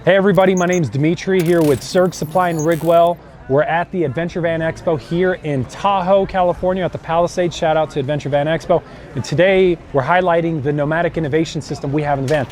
Hey everybody, my name's Dimitri here with Serg Supply in Rigwell. We're at the Adventure Van Expo here in Tahoe, California at the Palisades. Shout out to Adventure Van Expo. And today we're highlighting the Nomadic Innovations system we have in the van.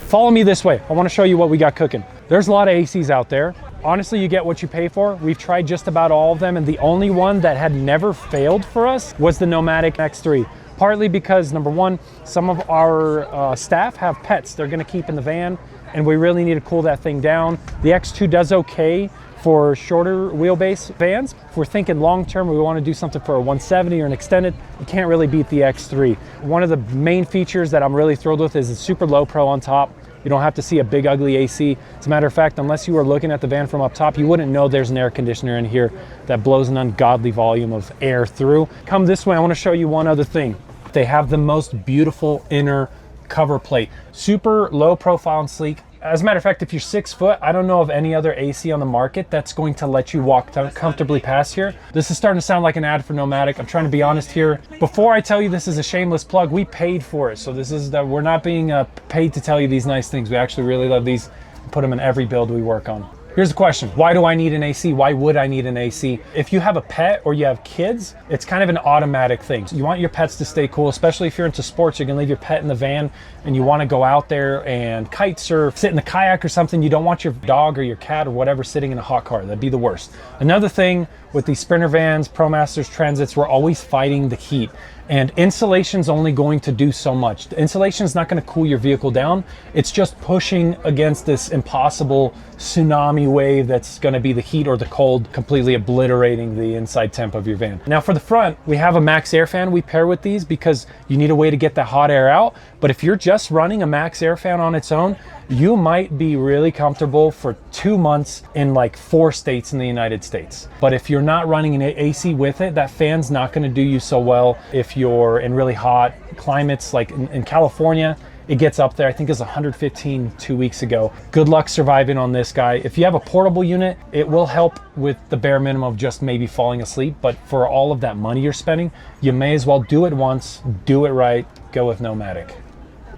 Follow me this way. I want to show you what we got cooking. There's a lot of ACs out there. Honestly, you get what you pay for. We've tried just about all of them, and the only one that had never failed for us was the Nomadic X3. Partly because, number one, some of our staff have pets they're gonna keep in the van, and we really need to cool that thing down. The X2 does okay for shorter wheelbase vans. If we're thinking long-term, we wanna do something for a 170 or an extended, you can't really beat the X3. One of the main features that I'm really thrilled with is it's super low pro on top. You don't have to see a big ugly AC. As a matter of fact, unless you were looking at the van from up top, you wouldn't know there's an air conditioner in here that blows an ungodly volume of air through. Come this way, I wanna show you one other thing. They have the most beautiful inner cover plate. Super low profile and sleek. As a matter of fact, if you're 6 foot, I don't know of any other AC on the market that's going to let you walk comfortably past here. This is starting to sound like an ad for Nomadic. I'm trying to be honest here. Before I tell you this is a shameless plug, we paid for it. So this is that we're not being paid to tell you these nice things. We actually really love these and put them in every build we work on. Here's the question, why do I need an AC? Why would I need an AC? If you have a pet or you have kids, it's kind of an automatic thing. So you want your pets to stay cool, especially if you're into sports. You're gonna leave your pet in the van and you wanna go out there and kite surf, sit in the kayak or something. You don't want your dog or your cat or whatever sitting in a hot car. That'd be the worst. Another thing with these Sprinter vans, ProMasters, Transits, we're always fighting the heat. And insulation's only going to do so much. The insulation is not going to cool your vehicle down. It's just pushing against this impossible tsunami wave that's going to be the heat or the cold, completely obliterating the inside temp of your van. Now for the front, we have a max air fan we pair with these because you need a way to get that hot air out. But if you're just running a max air fan on its own, you might be really comfortable for 2 months in like 4 states in the United States. But if you're not running an AC with it, that fan's not going to do you so well. If you're in really hot climates, like in California, it gets up there. I think it's 115 2 weeks ago. Good luck surviving on this guy. If you have a portable unit, it will help with the bare minimum of just maybe falling asleep. But for all of that money you're spending, you may as well do it once, do it right, go with Nomadic.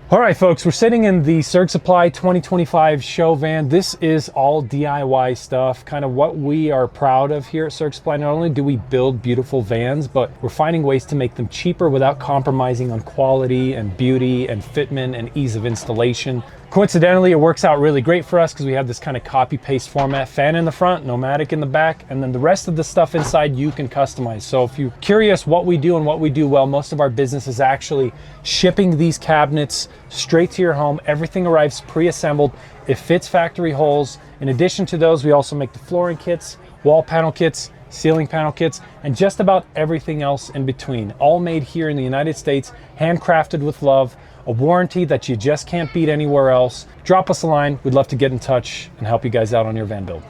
All right, folks, we're sitting in the Serg Supply 2025 show van. This is all DIY stuff, kind of what we are proud of here at Serg Supply. Not only do we build beautiful vans, but we're finding ways to make them cheaper without compromising on quality and beauty and fitment and ease of installation. Coincidentally, it works out really great for us because we have this kind of copy-paste format, fan in the front, Nomadic in the back, and then the rest of the stuff inside you can customize. So if you're curious what we do and what we do well, most of our business is actually shipping these cabinets straight to your home. Everything arrives pre-assembled. It fits factory holes. In addition to those, we also make the flooring kits, wall panel kits, ceiling panel kits, and just about everything else in between. All made here in the United States, handcrafted with love, a warranty that you just can't beat anywhere else. Drop us a line. We'd love to get in touch and help you guys out on your van build.